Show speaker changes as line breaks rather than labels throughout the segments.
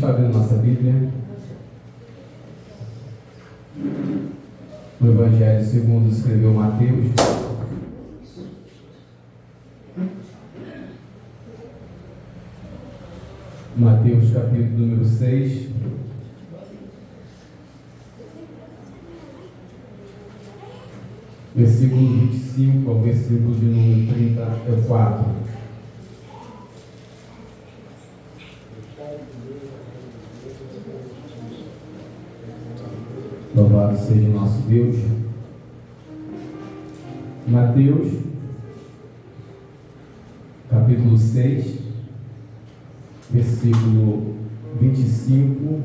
está abrindo nossa Bíblia no Evangelho segundo escreveu Mateus, Mateus capítulo número 6, versículo 25 ao versículo de número 34. Louvado seja o nosso Deus. Mateus capítulo 6, versículo 25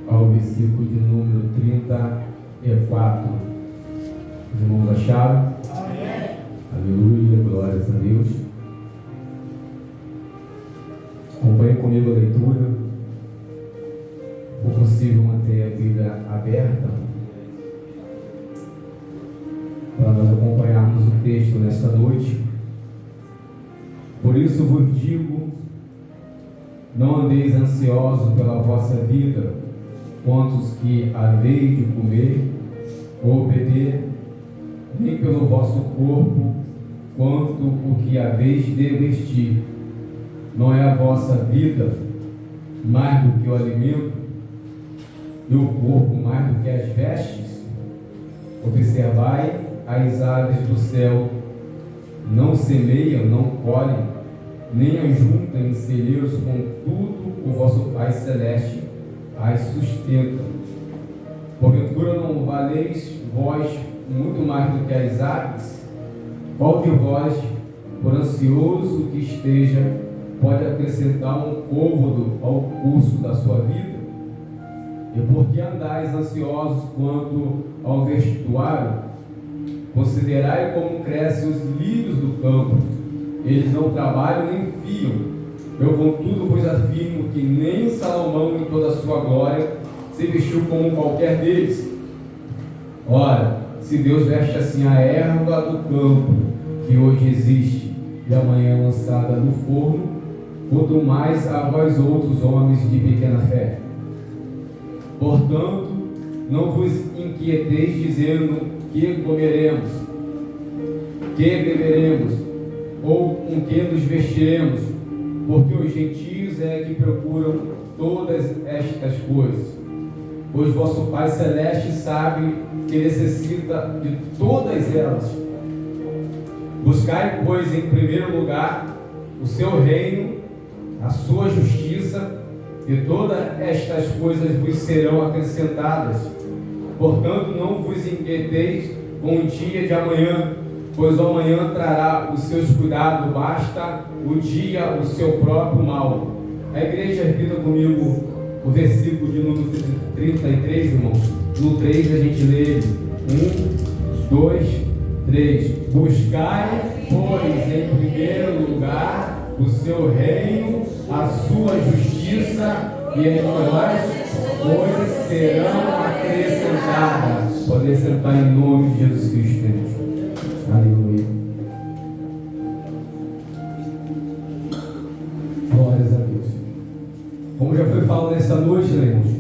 ao versículo de número 34. Os irmãos acharam? Amém. Aleluia, glórias a Deus. Acompanhe comigo a leitura. For possível manter a Bíblia aberta para nós acompanharmos o texto nesta noite. Por isso vos digo, não andeis ansiosos pela vossa vida, quantos que haveis de comer ou beber, nem pelo vosso corpo, quanto o que haveis de vestir. Não é a vossa vida mais do que o alimento, e o corpo mais do que as vestes? Observai as aves do céu, não semeiam, não colhem, nem ajuntam em celeiros, contudo o vosso Pai Celeste as sustenta. Porventura não valeis vós muito mais do que as aves? Qual de vós, por ansioso que esteja, pode acrescentar um côvado ao curso da sua vida? E por que andais ansiosos quanto ao vestuário? Considerai como crescem os lírios do campo. Eles não trabalham nem fiam. Eu, contudo, vos afirmo que nem Salomão, em toda a sua glória, se vestiu como qualquer deles. Ora, se Deus veste assim a erva do campo, que hoje existe e amanhã é lançada no forno, quanto mais a vós outros homens de pequena fé. Portanto, não vos inquieteis dizendo que comeremos, que beberemos, ou com que nos vestiremos, porque os gentios é que procuram todas estas coisas. Pois vosso Pai Celeste sabe que necessita de todas elas. Buscai, pois, em primeiro lugar o seu reino, a sua justiça, e todas estas coisas vos serão acrescentadas. Portanto, não vos inquieteis com o dia de amanhã, pois o amanhã trará os seus cuidados, basta o dia o seu próprio mal. A igreja repita comigo o versículo de número 33, irmãos. No 3 a gente lê 1, 2, 3. Buscai, pois, em primeiro lugar o seu reino, a sua justiça, e as demais coisas serão acrescentadas. Pode sentar em nome de Jesus Cristo. Aleluia. Glórias a Deus. Como já foi falado nessa noite, irmãos,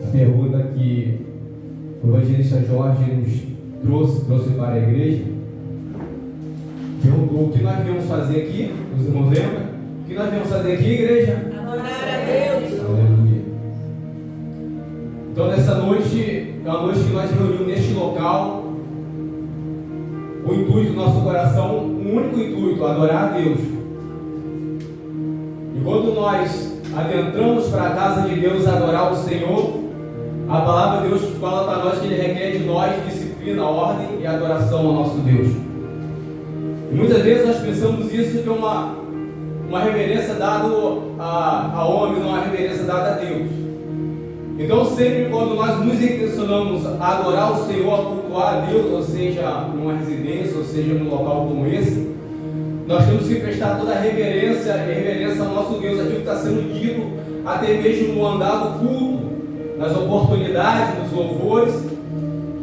a pergunta que o evangelista Jorge nos trouxe para a igreja, perguntou o que nós viemos fazer aqui. Os irmãos lembram? O que nós viemos fazer aqui, igreja?
Adorar a Deus.
Aleluia. Então, nessa noite, é uma noite que nós reunimos neste local. O intuito do nosso coração, um único intuito: adorar a Deus. E quando nós adentramos para a casa de Deus adorar o Senhor, a palavra de Deus fala para nós que Ele requer de nós disciplina, ordem e adoração ao nosso Deus. E muitas vezes nós pensamos isso que é uma reverência dada a homem, não uma reverência dada a Deus. Então, sempre quando nós nos intencionamos a adorar o Senhor, a cultuar a Deus, ou seja, numa residência, ou seja, num local como esse, nós temos que prestar toda a reverência e reverência ao nosso Deus, aquilo que está sendo dito, até mesmo no andar do culto, nas oportunidades, nos louvores,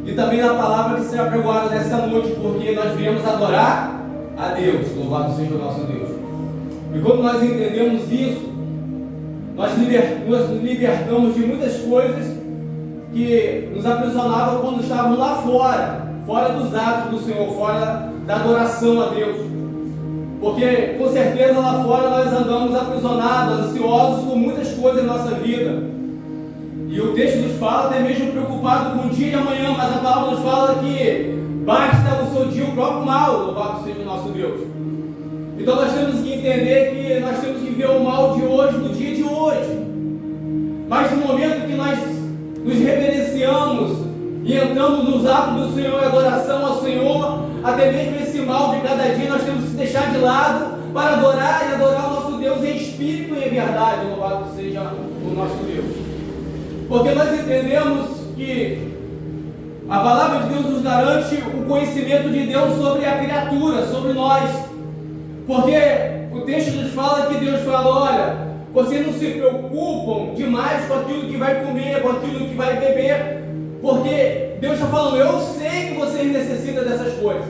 e também na palavra que será pregada nesta noite, porque nós viemos adorar a Deus. Louvado seja o nosso Deus. E quando nós entendemos isso,
Nós nos libertamos de muitas coisas que nos aprisionavam quando estávamos lá fora dos atos do Senhor, fora da adoração a Deus. Porque com certeza lá fora nós andamos aprisionados, ansiosos com muitas coisas na nossa vida. E o texto nos fala até mesmo preocupado com o dia de amanhã, mas a palavra nos fala que basta o seu dia o próprio mal, louvado seja o nosso Deus. Então nós temos que entender que nós temos que ver o mal de hoje, no dia de hoje. Mas no momento que nós nos reverenciamos e entramos nos atos do Senhor, em adoração ao Senhor, até mesmo esse mal de cada dia nós temos que deixar de lado para adorar e adorar o nosso Deus em espírito e em verdade, louvado seja o nosso Deus. Porque nós entendemos que a palavra de Deus nos garante o conhecimento de Deus sobre a criatura, sobre nós. Porque o texto nos fala que Deus fala, olha, vocês não se preocupam demais com aquilo que vai comer, com aquilo que vai beber, porque Deus está falando, eu sei que vocês necessitam dessas coisas.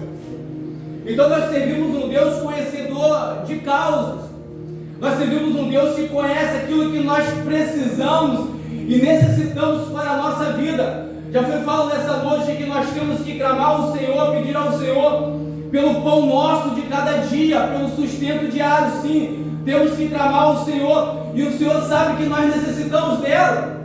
Então nós servimos um Deus conhecedor de causas. Nós servimos um Deus que conhece aquilo que nós precisamos e necessitamos para a nossa vida. Já foi falado nessa noite que nós temos que clamar ao Senhor, pedir ao Senhor pelo pão nosso de cada dia, pelo sustento diário. Sim, temos que clamar ao Senhor, e o Senhor sabe que nós necessitamos dela.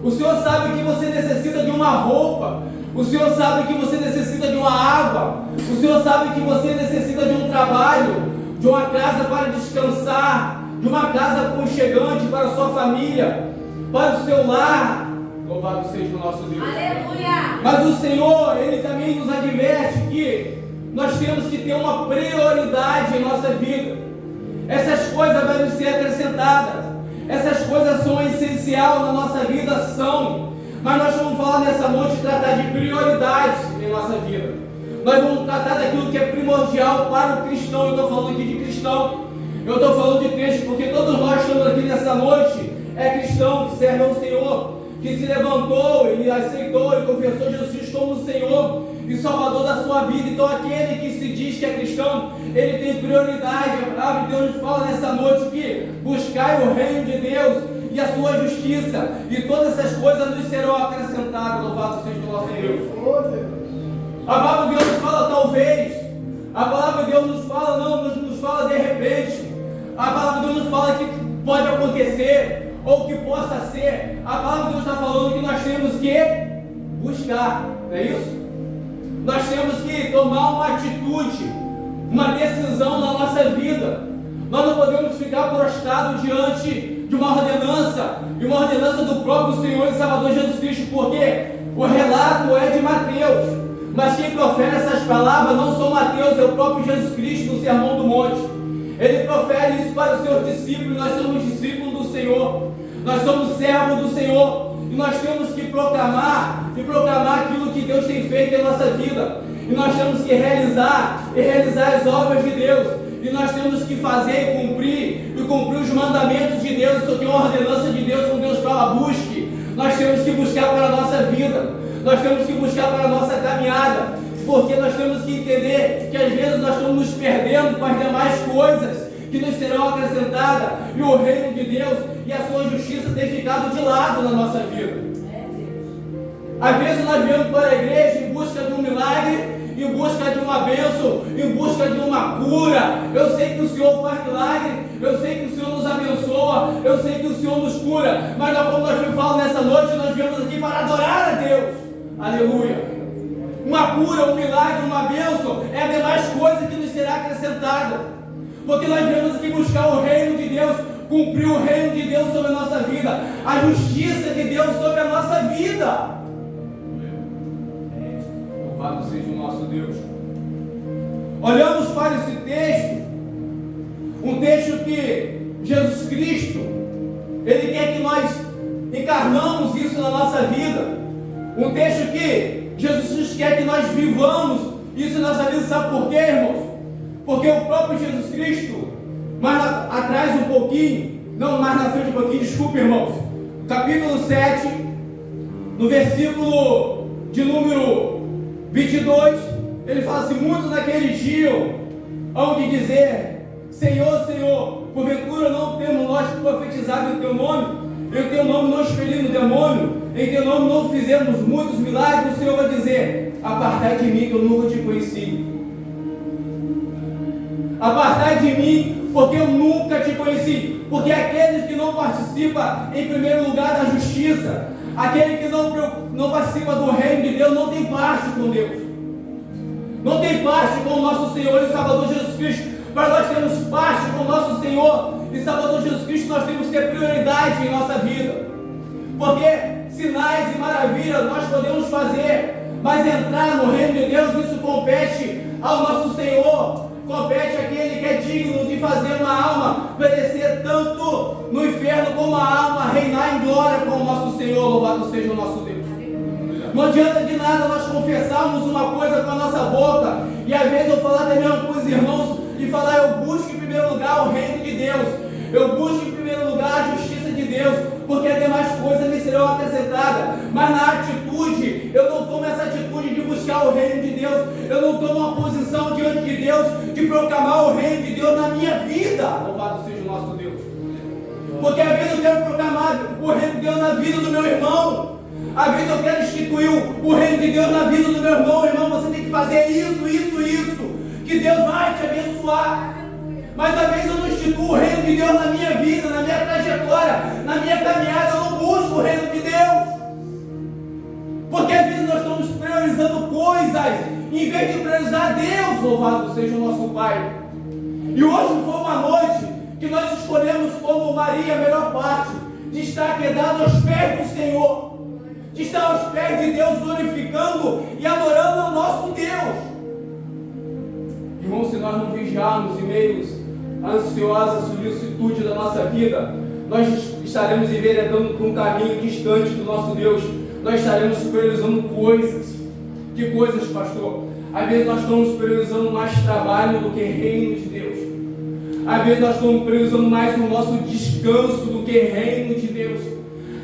O Senhor sabe que você necessita de uma roupa, o Senhor sabe que você necessita de uma água, o Senhor sabe que você necessita de um trabalho, de uma casa para descansar, de uma casa aconchegante para a sua família, para o seu lar. Louvado seja o nosso Deus.
Aleluia!
Mas o Senhor, Ele também nos adverte que nós temos que ter uma prioridade em nossa vida. Essas coisas vão nos ser acrescentadas. Essas coisas são essenciais na nossa vida, são. Mas nós vamos falar nessa noite, tratar de prioridades em nossa vida. Nós vamos tratar daquilo que é primordial para o cristão. Eu estou falando aqui de cristão. Eu estou falando de crente porque todos nós estamos aqui nessa noite. É cristão que serve ao Senhor, que se levantou e aceitou e confessou Jesus Cristo como Senhor e Salvador da sua vida. Então aquele que se diz que é cristão, ele tem prioridade. A palavra de Deus nos fala nessa noite que buscai o reino de Deus e a sua justiça, e todas essas coisas nos serão acrescentadas. Louvado seja o nosso Deus. A palavra de Deus nos fala talvez, a palavra de Deus nos fala não, nos fala de repente, a palavra de Deus nos fala que pode acontecer ou que possa ser. A palavra de Deus está falando que nós temos que buscar, não é isso? Nós temos que tomar uma atitude, uma decisão na nossa vida. Nós não podemos ficar prostrados diante de uma ordenança, e uma ordenança do próprio Senhor e Salvador Jesus Cristo, porque o relato é de Mateus, mas quem profere essas palavras não são Mateus, é o próprio Jesus Cristo no Sermão do Monte. Ele profere isso para os seus discípulos. Nós somos discípulos do Senhor, nós somos servos do Senhor, e nós temos que proclamar aquilo que Deus tem feito em nossa vida, e nós temos que realizar as obras de Deus, e nós temos que fazer e cumprir os mandamentos de Deus. Isso aqui é uma ordenança de Deus, quando Deus fala busque, nós temos que buscar para a nossa vida, nós temos que buscar para a nossa caminhada, porque nós temos que entender que às vezes nós estamos nos perdendo com as demais coisas que nos serão acrescentadas, e o reino de Deus e a sua justiça tem ficado de lado na nossa vida. Às vezes nós viemos para a igreja em busca de um milagre, em busca de uma bênção, em busca de uma cura. Eu sei que o Senhor faz milagre, eu sei que o Senhor nos abençoa, eu sei que o Senhor nos cura, mas como nós falamos nessa noite, nós viemos aqui para adorar a Deus. Aleluia! Uma cura, um milagre, uma bênção é a demais coisa que nos será acrescentada, porque nós viemos aqui buscar o reino de Deus, cumprir o reino de Deus sobre a nossa vida, a justiça de Deus sobre a nossa vida. Louvado seja o nosso Deus. Olhamos para esse texto, um texto que Jesus Cristo, Ele quer que nós encarnamos isso na nossa vida, um texto que Jesus Cristo quer que nós vivamos isso na nossa vida. Sabe por quê, irmãos? Porque o próprio Jesus Cristo, mais atrás um pouquinho, não, mais na frente um pouquinho, desculpe, irmãos, capítulo 7, no versículo de número 22, ele fala assim: muitos naquele dia hão de dizer: Senhor, Senhor, Porventura não temos nós profetizado em teu nome, em teu nome não expelindo demônio, em teu nome não fizemos muitos milagres. O Senhor vai dizer: apartai de mim, que eu nunca te conheci. Apartai de mim, porque eu nunca te conheci. Porque aqueles que não participam, em primeiro lugar, da justiça, aquele que não participa do reino de Deus, não tem parte com Deus, não tem parte com o nosso Senhor e Salvador Jesus Cristo. Para nós termos parte com o nosso Senhor e Salvador Jesus Cristo, nós temos que ter prioridade em nossa vida. Porque sinais e maravilhas nós podemos fazer, mas entrar no reino de Deus, isso compete ao nosso Senhor. Compete àquele que é digno de fazer uma alma perecer tanto no inferno como a alma reinar em glória com o nosso Senhor. Louvado seja o nosso Deus. Não adianta de nada nós confessarmos uma coisa com a nossa boca e às vezes eu falar também com os irmãos e falar: eu busco em primeiro lugar o reino de Deus, eu busco em primeiro lugar a justiça de Deus, porque as demais coisas me serão acrescentadas. Mas na atitude, eu não tomo essa atitude de buscar o reino de Deus, eu não tomo uma posição diante de Deus de proclamar o reino de Deus na minha vida. Louvado seja o nosso Deus. Porque às vezes eu quero proclamar o reino de Deus na vida do meu irmão, às vezes eu quero instituir o reino de Deus na vida do meu irmão. Irmão, você tem que fazer isso, que Deus vai te abençoar. Mas às vezes eu não instituo o reino de Deus na minha vida, na minha trajetória, na minha caminhada. Eu não busco o reino de Deus, porque às vezes nós estamos priorizando coisas em vez de priorizar Deus. Louvado seja o nosso Pai. E hoje foi uma noite que nós escolhemos como Maria a melhor parte, de estar quedado aos pés do Senhor, de estar aos pés de Deus, glorificando e adorando ao nosso Deus. Irmão, se nós não vigiarmos em meios ansiosa solicitude da nossa vida, nós estaremos enveredando por um caminho distante do nosso Deus. Nós estaremos priorizando coisas. Que coisas, pastor? Às vezes nós estamos priorizando mais trabalho do que reino de Deus. Às vezes nós estamos priorizando mais o nosso descanso do que reino de Deus.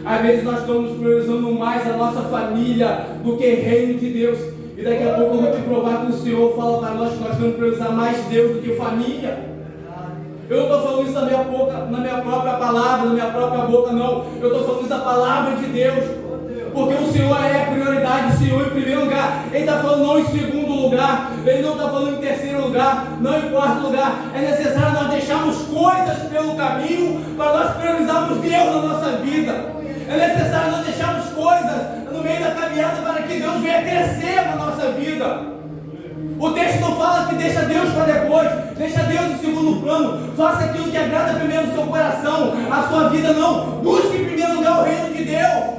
Às vezes nós estamos priorizando mais a nossa família do que reino de Deus. E daqui a pouco eu vou te provar que o Senhor fala para nós que nós temos que priorizar mais Deus do que família. Eu não estou falando isso na minha própria palavra, na minha própria boca, não. Eu estou falando isso da palavra de Deus. Porque o Senhor é a prioridade, o Senhor em primeiro lugar. Ele está falando não em segundo lugar, Ele não está falando em terceiro lugar, não em quarto lugar. É necessário nós deixarmos coisas pelo caminho para nós priorizarmos Deus na nossa vida. É necessário nós deixarmos coisas no meio da caminhada para que Deus venha crescer na nossa vida. O texto não fala que deixa Deus para depois, deixa Deus em segundo plano, faça aquilo que agrada primeiro no seu coração, a sua vida não. Busque em primeiro lugar o reino de Deus.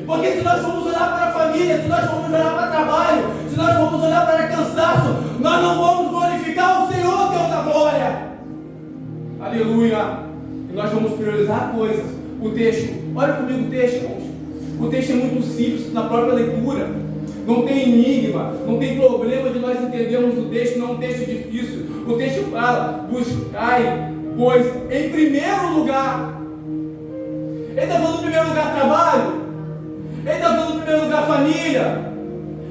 Porque se nós formos olhar para a família, se nós formos olhar para o trabalho, se nós formos olhar para cansaço, nós não vamos glorificar o Senhor, Deus da glória. Aleluia. E nós vamos priorizar coisas. O texto, olha comigo o texto, irmãos. O texto é muito simples na própria leitura. Não tem enigma, não tem problema de nós entendermos o texto, não é um texto difícil. O texto fala: buscai, pois, em primeiro lugar. Ele está falando em primeiro lugar trabalho, ele está falando em primeiro lugar família,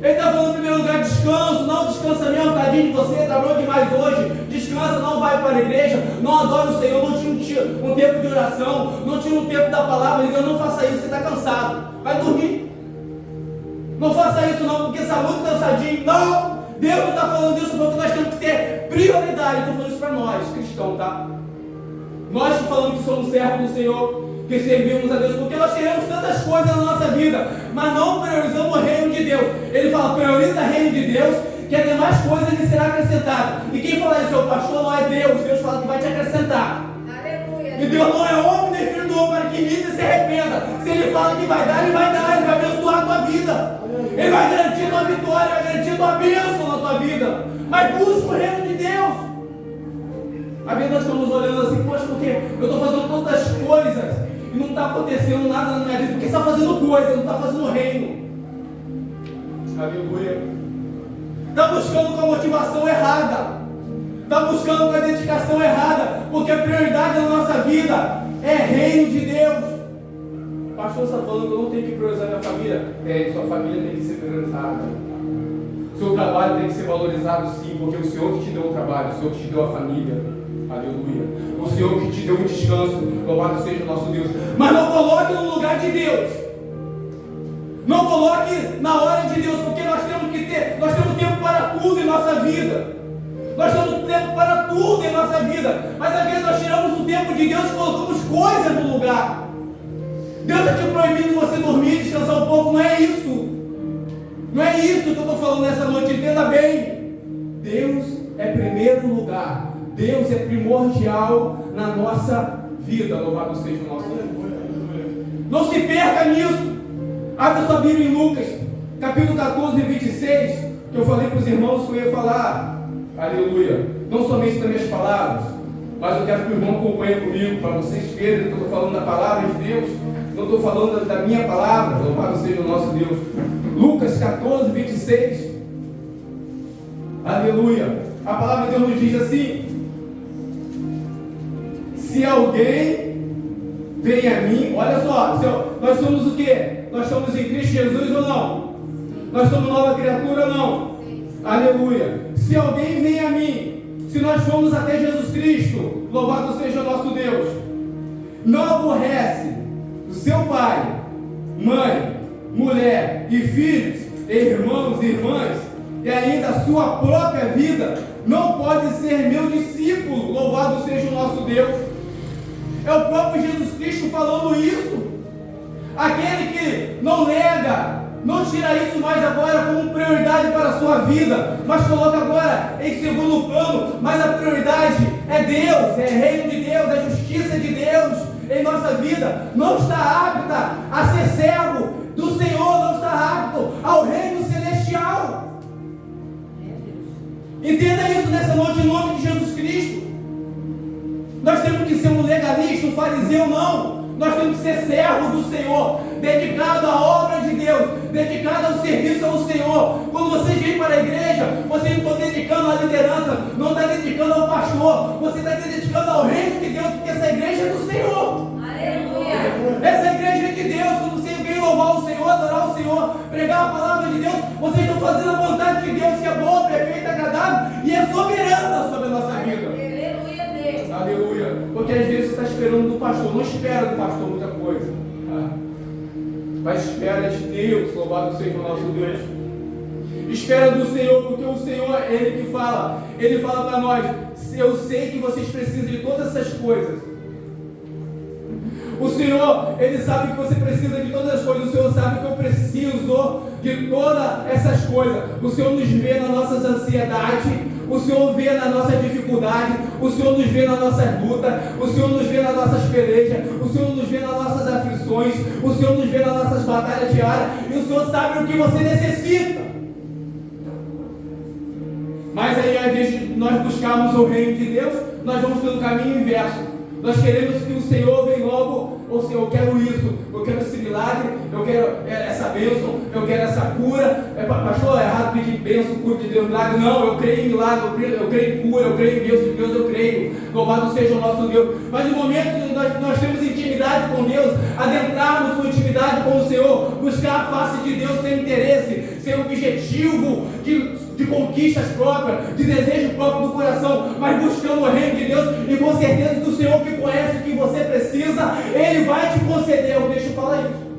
ele está falando em primeiro lugar descanso. Não descansa mesmo, tadinho de você, trabalhou demais hoje. Descansa, não vai para a igreja, não adora o Senhor, não tira um tempo de oração, não tira um tempo da palavra de Deus. Não faça isso, você está cansado, vai dormir. Não faça isso não, porque está muito cansadinho. Não, Deus não está falando disso, porque nós temos que ter prioridade. Estou falando isso para nós, cristãos, tá? Nós que falamos que somos servos do Senhor, que servimos a Deus, porque nós queremos tantas coisas na nossa vida, mas não priorizamos o reino de Deus. Ele fala: prioriza o reino de Deus, que as demais coisas lhe serão acrescentadas. E quem fala isso é o pastor, não é Deus. Deus fala que vai te acrescentar. E Deus não é homem nem filho do homem para que minta e se arrependa. Se Ele fala que vai dar, Ele vai dar, Ele vai abençoar a tua vida, Ele vai garantir a tua vitória, Ele vai garantir a tua bênção na tua vida. Mas busca o reino de Deus. Às vezes nós estamos olhando assim: poxa, porque eu estou fazendo tantas coisas e não está acontecendo nada na minha vida, porque está fazendo coisa, não está fazendo reino. Aleluia. Está buscando com a motivação errada, está buscando com a dedicação errada, porque a prioridade na nossa vida é reino de Deus. O pastor está falando que eu não tenho que priorizar minha família. Sua família tem que ser priorizada. Seu trabalho tem que ser valorizado, sim, porque o Senhor que te deu o trabalho, o Senhor que te deu a família. Aleluia. O Senhor que te deu um descanso, louvado seja o nosso Deus. Mas não coloque no lugar de Deus. Não coloque na hora de Deus, porque nós temos tempo para tudo em nossa vida. Nós temos tempo para tudo em nossa vida. Mas às vezes nós tiramos o tempo de Deus e colocamos coisas no lugar. Deus está te proibindo você dormir, descansar um pouco. Não é isso. Não é isso que eu estou falando nessa noite. Entenda bem. Deus é primeiro lugar. Deus é primordial na nossa vida. Louvado seja o nosso Deus. Não se perca nisso. Abre sua Bíblia em Lucas, capítulo 14, 26, que eu falei para os irmãos que eu ia falar. Aleluia. Não somente das minhas palavras, mas eu quero que o irmão acompanhe comigo, para vocês verem que eu estou falando da palavra de Deus. Não estou falando da minha palavra. Louvado seja o nosso Deus. Lucas 14, 26. Aleluia. A palavra de Deus nos diz assim: se alguém vem a mim, olha só, nós somos o quê? Nós somos em Cristo Jesus ou não? Nós somos nova criatura ou não? Aleluia. Se alguém vem a mim, se nós formos até Jesus Cristo, louvado seja o nosso Deus, não aborrece o seu pai, mãe, mulher e filhos, irmãos e irmãs, e ainda a sua própria vida, não pode ser meu discípulo. Louvado seja o nosso Deus. É o próprio Jesus Cristo falando isso. Aquele que não nega, não tira isso mais agora como prioridade para a sua vida, mas coloca agora em segundo plano. Mas a prioridade é Deus, é reino de Deus, é justiça de Deus em nossa vida. Não está apta a ser servo do Senhor, não está apto ao reino celestial. Entenda isso nessa noite em nome de Jesus Cristo. Nós temos que ser um legalista, um fariseu, não. Nós temos que ser servo do Senhor, dedicado à obra de Deus, dedicado ao serviço ao Senhor. Quando vocês vêm para a igreja, vocês não estão dedicando à liderança, não está dedicando ao pastor, você está dedicando ao reino de Deus, porque essa igreja é do Senhor. Aleluia. Essa igreja é de Deus. Quando você vem louvar o Senhor, adorar o Senhor, pregar a palavra de Deus, vocês estão fazendo a vontade de Deus, que é boa, perfeita, agradável e é soberana sobre a nossa vida. Aleluia. Porque às vezes você está esperando do pastor. Não espera do pastor muita coisa, mas espera de Deus. Louvado seja o nosso Deus. Espera do Senhor, porque o Senhor é Ele que fala. Ele fala para nós: eu sei que vocês precisam de todas essas coisas. O Senhor, Ele sabe que você precisa de todas as coisas. O Senhor sabe que eu preciso de todas essas coisas. O Senhor nos vê nas nossas ansiedades. O Senhor vê na nossa dificuldade, o Senhor nos vê nas nossas lutas, o Senhor nos vê nas nossas pelejas, o Senhor nos vê nas nossas aflições, o Senhor nos vê nas nossas batalhas diárias, e o Senhor sabe o que você necessita. Mas aí, ao invés de nós buscarmos o reino de Deus, nós vamos pelo caminho inverso. Nós queremos que o Senhor venha logo. Ou Senhor, eu quero isso, eu quero esse milagre, eu quero essa bênção, eu quero essa cura. Pastor, é errado pedir bênção, cura de Deus, milagre. Não, eu creio em milagre, eu creio em cura, eu creio em Deus, de Deus eu creio. Louvado seja o nosso Deus. Mas no momento que nós temos intimidade com Deus, adentrarmos com intimidade com o Senhor, buscar a face de Deus sem interesse, sem objetivo de conquistas próprias, de desejo próprio do coração, mas buscando o reino de Deus, e com certeza que o Senhor que conhece o que você precisa, Ele vai te conceder. Eu deixo falar isso.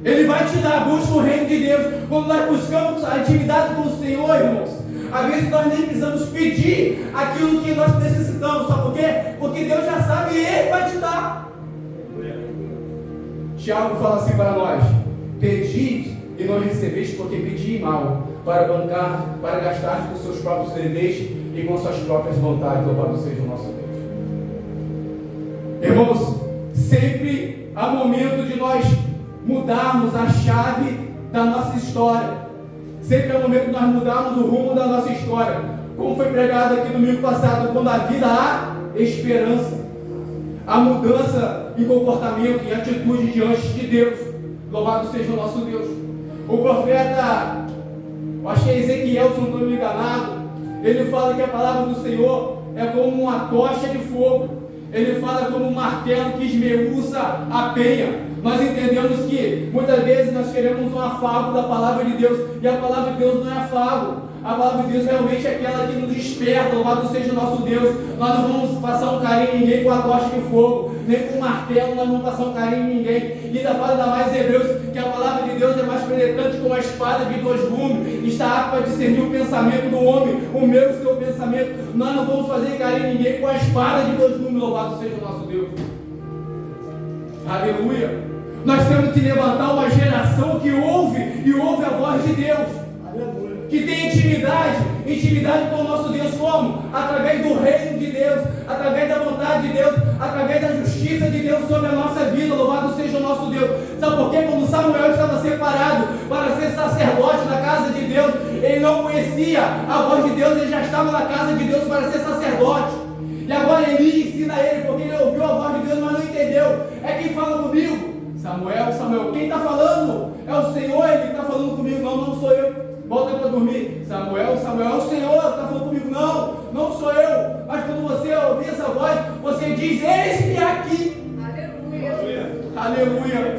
Ele vai te dar, busca o reino de Deus. Quando nós buscamos a intimidade com o Senhor, irmãos, às vezes nós nem precisamos pedir aquilo que nós necessitamos. Sabe por quê? Porque Deus já sabe e Ele vai te dar. Tiago fala assim para nós: pedi e não recebeste, porque pedi mal, para bancar, para gastar com seus próprios deleites e com suas próprias vontades. Louvado seja o nosso Deus. Irmãos, sempre há momento de nós mudarmos a chave da nossa história. Sempre há momento de nós mudarmos o rumo da nossa história. Como foi pregado aqui no domingo passado, quando a vida há esperança, há mudança em comportamento, em atitude diante de Deus. Louvado seja o nosso Deus. O profeta, acho que é Ezequiel, se não estou me enganado, ele fala que a palavra do Senhor é como uma tocha de fogo. Ele fala como um martelo que esmiuça a penha. Nós entendemos que muitas vezes nós queremos um afago da palavra de Deus, e a palavra de Deus não é afago. A palavra de Deus realmente é aquela que nos desperta. Louvado seja o nosso Deus. Nós não vamos passar um carinho em ninguém com a tocha de fogo, nem com um martelo. Nós não vamos passar um carinho em ninguém. E ainda fala ainda mais em Hebreus que a palavra de Deus é mais penetrante que uma espada de dois gumes, está apta para discernir o pensamento do homem, o meu e o seu pensamento. Nós não vamos fazer carinho em ninguém com a espada de dois gumes. Louvado seja o nosso Deus. Aleluia. Nós temos que levantar uma geração que ouve e ouve a voz de Deus. Aleluia. Que tem intimidade com o nosso Deus, como? Através do reino de Deus, através da vontade de Deus, através da justiça de Deus sobre a nossa vida. Louvado seja o nosso Deus. Sabe por quê? Quando Samuel estava separado para ser sacerdote na casa de Deus, ele não conhecia a voz de Deus, ele já estava na casa de Deus para ser sacerdote. E agora Eli ensina ele, porque ele ouviu a voz de Deus, mas não entendeu. É quem fala comigo? Samuel, quem está falando? É o Senhor, ele está falando comigo. Não sou eu. Volta para dormir. Samuel, é o Senhor que está falando comigo. Não sou eu. Mas quando você ouvir essa voz, você diz: eis-me aqui. Aleluia.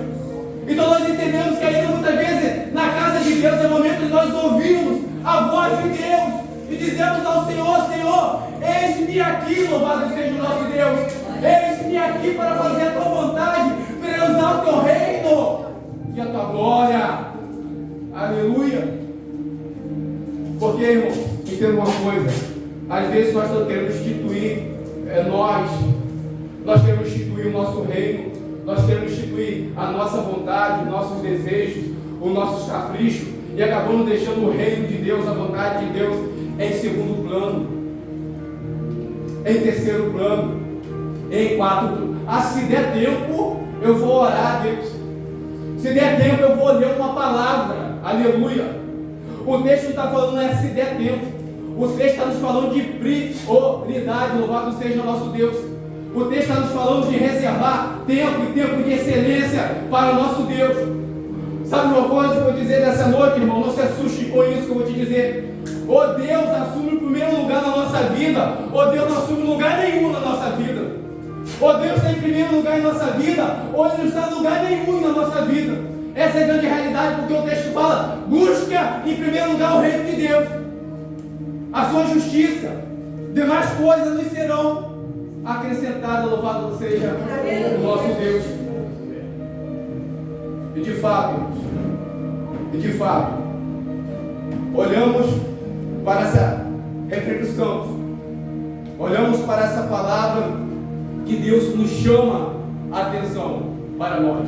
Então nós entendemos que ainda muitas vezes na casa de Deus é o momento de nós ouvirmos a voz de Deus e dizemos ao Senhor, eis-me aqui. Louvado seja o nosso Deus. Eis-me aqui para fazer a tua vontade, para usar o teu reino e a tua glória. Aleluia. Porque, irmão, entenda uma coisa: às vezes nós não queremos instituir nós queremos instituir o nosso reino, nós queremos instituir a nossa vontade, os nossos desejos, os nossos caprichos, e acabamos deixando o reino de Deus, a vontade de Deus, em segundo plano, em terceiro plano, em quarto plano. Se der tempo, eu vou orar a Deus. Se der tempo, eu vou ler uma palavra. Aleluia. O texto está falando se der tempo. O texto está nos falando de prioridade. Louvado seja o nosso Deus. O texto está nos falando de reservar tempo e tempo de excelência para o nosso Deus. Sabe uma coisa que eu vou dizer nessa noite, irmão? Não se assuste com isso que eu vou te dizer. O Deus assume o primeiro lugar na nossa vida. O Deus não assume lugar nenhum na nossa vida. O Deus está em primeiro lugar em nossa vida, ou Ele não está em lugar nenhum na nossa vida. Essa é a grande realidade, porque o texto fala: busca em primeiro lugar o reino de Deus, a sua justiça, demais coisas nos serão acrescentadas. Louvado seja o nosso Deus. E de fato, olhamos para essa reflexão, olhamos para essa palavra que Deus nos chama a atenção para nós.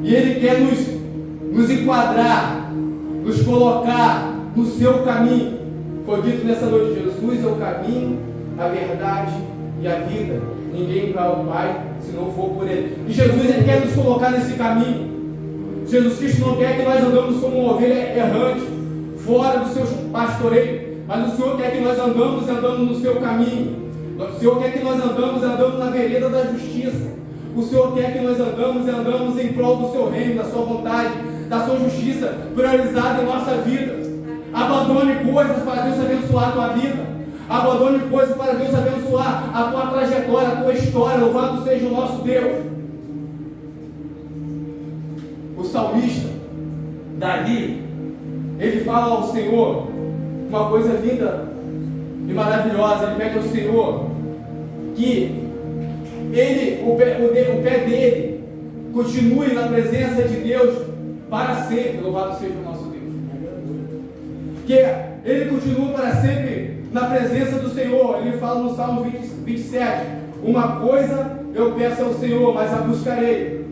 E Ele quer nos enquadrar, nos colocar no seu caminho. Foi dito nessa noite: Jesus é o caminho, a verdade e a vida. Ninguém vai ao Pai se não for por Ele. E Jesus, Ele quer nos colocar nesse caminho. Jesus Cristo não quer que nós andamos como uma ovelha errante, fora do seu pastoreio. Mas o Senhor quer que nós andamos no seu caminho. O Senhor quer que nós andamos na vereda da justiça. O Senhor quer que nós andamos em prol do seu reino, da sua vontade, da sua justiça priorizada em nossa vida. Abandone coisas para Deus abençoar a tua vida. Abandone coisas para Deus abençoar a tua trajetória, a tua história. Louvado seja o nosso Deus. O salmista Davi, ele fala ao Senhor uma coisa linda e maravilhosa. Ele pede ao Senhor que o pé dele continue na presença de Deus para sempre. Louvado seja o nosso Deus. Que ele continue para sempre na presença do Senhor. Ele fala no Salmo 27: uma coisa eu peço ao Senhor, mas a buscarei,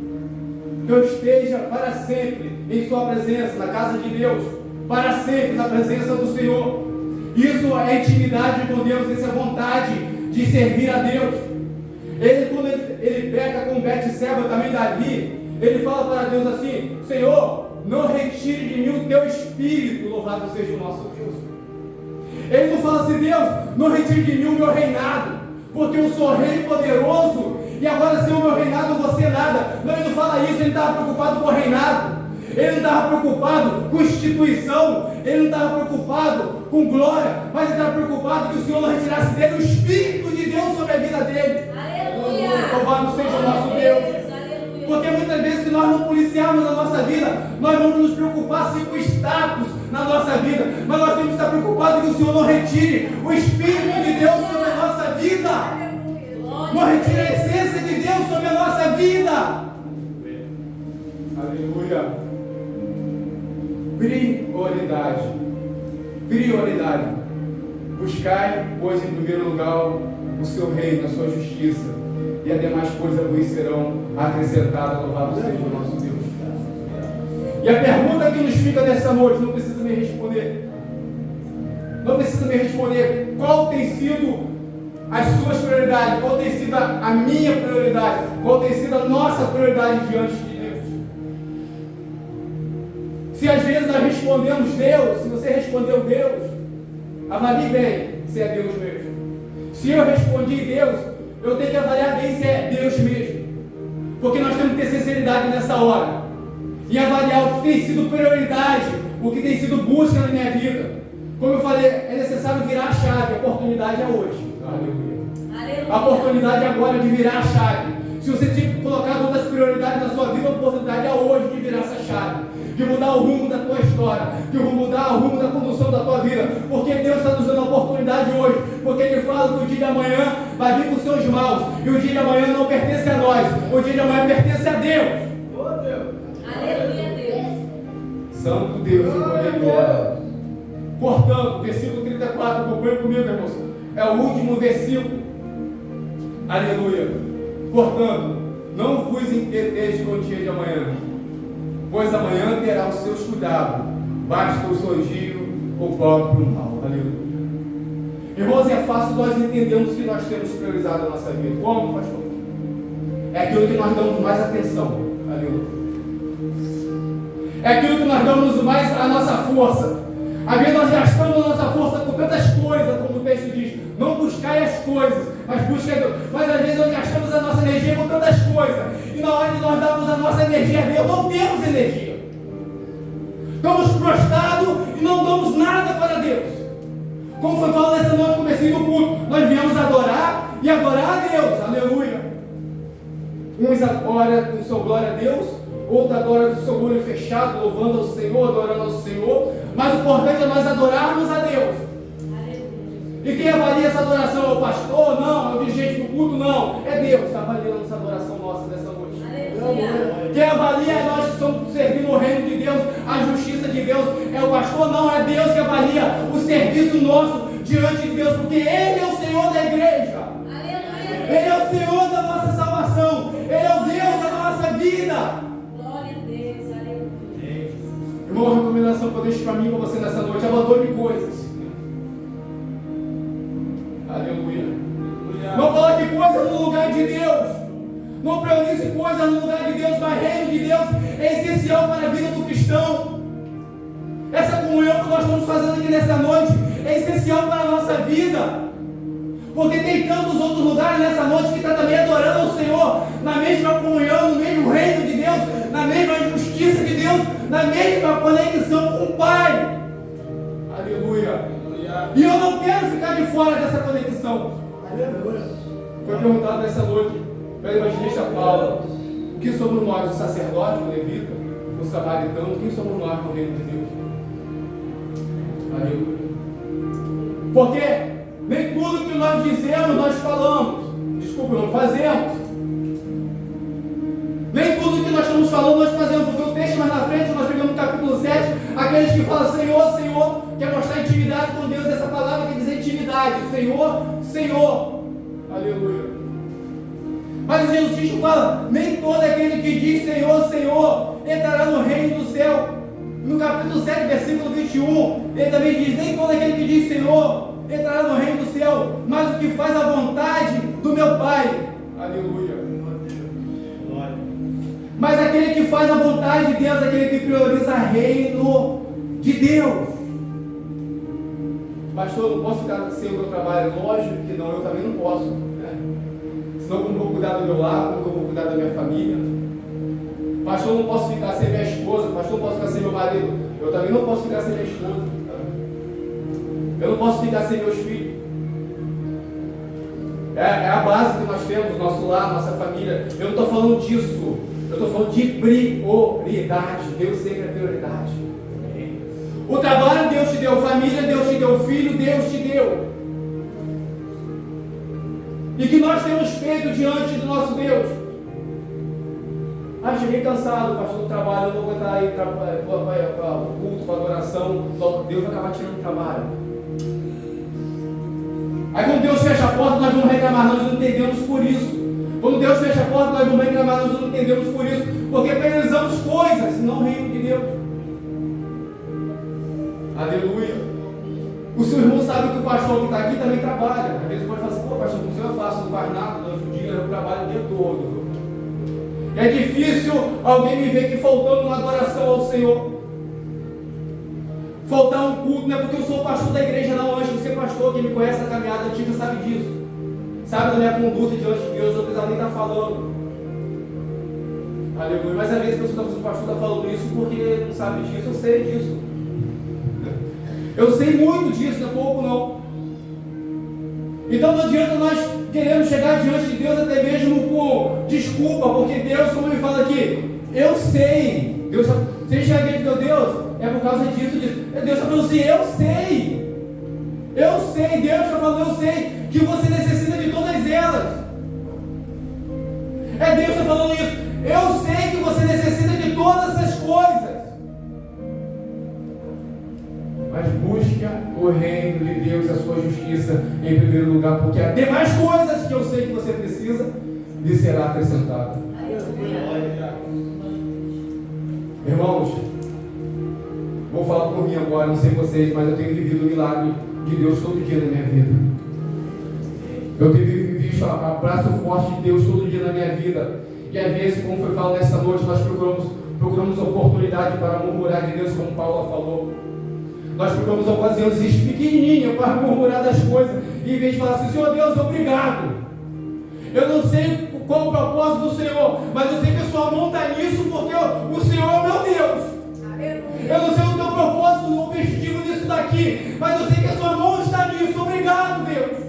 que eu esteja para sempre em sua presença, na casa de Deus, para sempre na presença do Senhor. Isso é intimidade com Deus, isso é vontade de servir a Deus. Quando ele peca com Betseba, também Davi, ele fala para Deus assim: Senhor, não retire de mim o teu espírito. Louvado seja o nosso Deus. Ele não fala assim: Deus, não retire de mim o meu reinado, porque eu sou rei poderoso e agora sem o meu reinado eu vou ser nada. Não, ele não fala isso. Ele estava preocupado com o reinado, ele não estava preocupado com instituição, ele não estava preocupado com glória, mas ele estava preocupado que o Senhor não retirasse dele o Espírito de Deus sobre a vida dele. Aleluia! Louvado seja o nosso Deus. Porque muitas vezes, se nós não policiarmos a nossa vida, nós vamos nos preocupar sim com o status na nossa vida, mas nós temos que estar preocupados que o Senhor não retire o Espírito de Deus sobre a nossa vida, não retire a essência de Deus sobre a nossa vida. Aleluia. Prioridade. Buscai, pois, em primeiro lugar o seu reino, a sua justiça, e as demais coisas vos serão acrescentadas. Louvado seja o nosso Deus. E a pergunta que nos fica nessa noite, não precisa me responder. Não precisa me responder qual tem sido as suas prioridades, qual tem sido a minha prioridade, qual tem sido a nossa prioridade diante de Deus. Se às vezes nós respondemos Deus, se você respondeu Deus, avalie bem se é Deus mesmo. Se eu respondi Deus, eu tenho que avaliar bem se é Deus mesmo. Porque nós temos que ter sinceridade nessa hora. E avaliar o que tem sido prioridade, o que tem sido busca na minha vida. Como eu falei, é necessário virar a chave. A oportunidade é hoje. Aleluia. A oportunidade é agora de virar a chave. Se você tinha colocado outras prioridades na sua vida, a oportunidade é hoje de virar essa chave, de mudar o rumo da tua história, de mudar o rumo da condução da tua vida. Porque Deus está nos dando a oportunidade hoje. Porque Ele fala que o dia de amanhã vai vir com seus maus. E o dia de amanhã não pertence a nós. O dia de amanhã pertence a Deus. Oh, Deus. Aleluia, Deus. Santo Deus, em poder e glória. Portanto, versículo 34, acompanhe comigo, irmãos. É o último versículo. Aleluia. Portanto, não vos inquieteis com o dia de amanhã, pois amanhã terá os seus cuidados. Basta o surgir o próprio mal. Aleluia. Irmãos, é fácil nós entendermos que nós temos priorizado a nossa vida. Como, pastor? É aquilo que nós damos mais atenção. Aleluia. É aquilo que nós damos mais a nossa força. Às vezes nós gastamos a nossa força com tantas coisas, como o texto diz. Não buscai as coisas, mas buscai Deus. Mas às vezes nós gastamos a nossa energia com tantas coisas. E na hora de nós darmos a nossa energia a Deus, não temos energia. Estamos prostrados e não damos nada para Deus. Como foi falado nessa noite, comecei no culto. Nós viemos adorar e adorar a Deus. Aleluia. Uns adoram com sua glória a Deus, outros adoram com seu olho fechado, louvando ao Senhor, adorando ao Senhor. Mas o importante é nós adorarmos a Deus. E quem avalia essa adoração é o pastor? Não. É o dirigente do culto? Não. É Deus que está avaliando essa adoração nossa nessa noite. Aleluia. Quem avalia é nós que estamos servindo o reino de Deus, a justiça de Deus. É o pastor? Não. É Deus que avalia o serviço nosso diante de Deus, porque Ele é o Senhor da igreja. Aleluia. Ele é o Senhor da nossa salvação. Ele é o Deus da nossa vida. Glória a Deus. Aleluia. Irmão, uma recomendação que eu deixo para mim e para você nessa noite: abandone coisas. Aleluia. Não coloque coisas no lugar de Deus. Não priorize coisas no lugar de Deus. Mas o reino de Deus é essencial para a vida do cristão. Essa comunhão que nós estamos fazendo aqui nessa noite é essencial para a nossa vida. Porque tem tantos outros lugares nessa noite que está também adorando ao Senhor, na mesma comunhão, no mesmo reino de Deus, na mesma justiça de Deus, na mesma conexão com o Pai. Aleluia. E eu não quero ficar de fora dessa conexão. Foi perguntado nessa noite pela evangelista Paula: o que somos nós, o sacerdote, o levita, o samaritano? O que somos nós no reino de Deus? Aleluia. Porque nem tudo que nós dizemos, nós falamos. Desculpa, não fazemos. Nem tudo que nós estamos falando, nós fazemos. Porque o texto mais na frente, nós pegamos no capítulo 7, aqueles que falam Senhor, Senhor, quer mostrar intimidade com Deus. Essa palavra quer dizer intimidade. Senhor, Senhor. Aleluia. Mas Jesus Cristo fala: nem todo aquele que diz Senhor, Senhor entrará no reino do céu. No capítulo 7, versículo 21, ele também diz: nem todo aquele que diz Senhor entrará no reino do céu, mas o que faz a vontade do meu Pai. Aleluia. Mas aquele que faz a vontade de Deus, aquele que prioriza o reino de Deus. Pastor, eu não posso ficar sem o meu trabalho? Lógico que não, eu também não posso, né? Senão como eu vou cuidar do meu lar, como eu vou cuidar da minha família? Pastor, eu não posso ficar sem minha esposa. Pastor, eu não posso ficar sem meu marido. Eu também não posso ficar sem minha esposa. Eu não posso ficar sem meus filhos. É a base que nós temos, nosso lar, nossa família. Eu não estou falando disso. Eu estou falando de prioridade. Deus sempre é prioridade. O trabalho Deus te deu, família Deus te deu, filho Deus te deu. E que nós temos feito diante do nosso Deus? Cheguei cansado, pastor, do trabalho, eu não vou aguentar ir para o culto, para a adoração. Logo Deus vai acabar tirando o trabalho. Aí quando Deus fecha a porta, nós vamos reclamar, nós não entendemos por isso. Quando Deus fecha a porta, nós vamos reclamar, nós não entendemos por isso. Porque priorizamos coisas, não o reino de Deus. Aleluia. O seu irmão sabe que o pastor que está aqui também trabalha. Às vezes pode falar assim, pô pastor, o senhor não faz nada, durante o dia eu trabalho o dia todo. É difícil alguém me ver aqui faltando uma adoração ao Senhor. Faltar um culto, não é porque eu sou pastor da igreja, não. Antes de ser pastor, quem me conhece na caminhada antiga sabe disso. Sabe da minha conduta diante de Deus, eu não precisava nem estar falando. Aleluia. Mas às vezes a pessoa o pastor está falando isso porque não sabe disso, eu sei disso. Eu sei muito disso, não é pouco não. Então não adianta nós queremos chegar diante de Deus até mesmo com desculpa, porque Deus, como ele fala aqui, eu sei. Deus, você chega diante de Deus, é por causa disso. Deus está falando assim, eu sei. Eu sei, Deus está falando, eu sei que você necessita de todas elas. É Deus que está falando isso. Eu sei que você necessita de todas essas coisas. Mas busca o reino de Deus e a sua justiça em primeiro lugar, porque há demais coisas que eu sei que você precisa lhe será acrescentada. Irmãos, vou falar por mim agora, não sei vocês, mas eu tenho vivido o milagre de Deus todo dia na minha vida. Eu tenho visto o abraço forte de Deus todo dia na minha vida. E às vezes, como foi falado nesta noite, nós procuramos oportunidade para murmurar de Deus, como Paulo falou. Nós procuramos ocasiões pequenininhas para murmurar das coisas, e em vez de falar assim, Senhor Deus, obrigado. Eu não sei qual o propósito do Senhor, mas eu sei que a sua mão está nisso, porque o Senhor é o meu Deus. Eu não sei o teu propósito, o objetivo disso daqui, mas eu sei que a sua mão está nisso. Obrigado, Deus.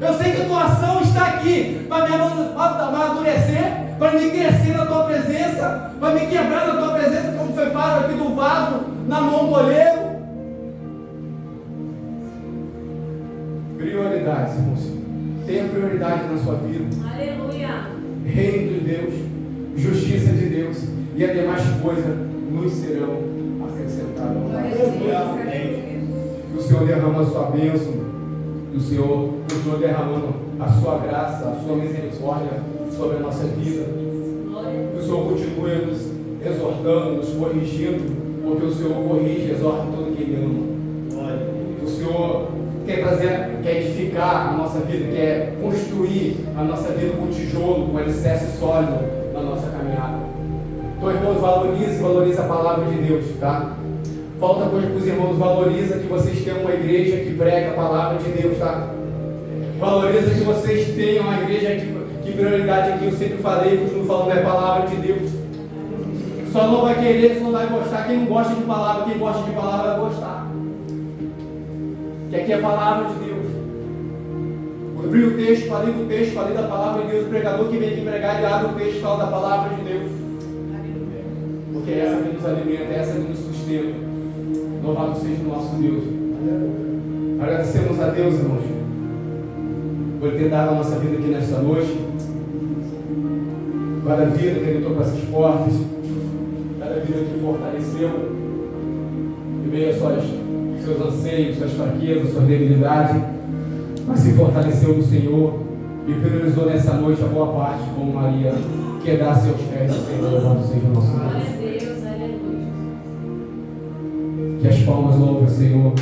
Eu sei que a tua ação está aqui para me amadurecer, para me crescer na tua presença, para me quebrar na tua presença, como foi falado aqui do vaso na mão do oleiro. Prioridades, irmãos. Tenha prioridade na sua vida. Aleluia. Reino de Deus, justiça de Deus, e as demais coisas nos serão acrescentadas. Que o Senhor derrama a sua bênção, que o Senhor continua derramando a sua graça, a sua misericórdia sobre a nossa vida. Que o Senhor continue nos exortando, nos corrigindo, porque o Senhor corrige e exorta todo quem ama. Que o Senhor quer edificar a nossa vida, quer construir a nossa vida com tijolo, com alicerce sólido na nossa caminhada. Então, irmãos, valorize a palavra de Deus, tá? Falta coisa para os irmãos, valoriza que vocês tenham uma igreja que prega a palavra de Deus, tá? Valoriza que vocês tenham uma igreja que prioridade aqui, eu sempre falei, continuo falando, é a palavra de Deus. Só não vai querer, só não vai gostar quem não gosta de palavra, quem gosta de palavra vai gostar. Que aqui é a palavra de Deus. Eu abri o texto, falei da palavra de Deus. O pregador que vem aqui pregar, ele abre o texto e fala da palavra de Deus. Porque é essa que nos alimenta, é essa que nos sustenta. Louvado seja o nosso Deus. Agradecemos a Deus, irmãos, por ter dado a nossa vida aqui nesta noite. Cada vida que Ele tocou essas portas, cada vida que fortaleceu, em meio a seus anseios, suas fraquezas, suas debilidades, mas se fortaleceu no Senhor e priorizou nessa noite a boa parte, como Maria, que dá seus pés ao Senhor. Louvado seja o nosso Deus. Que as palmas louvem o Senhor.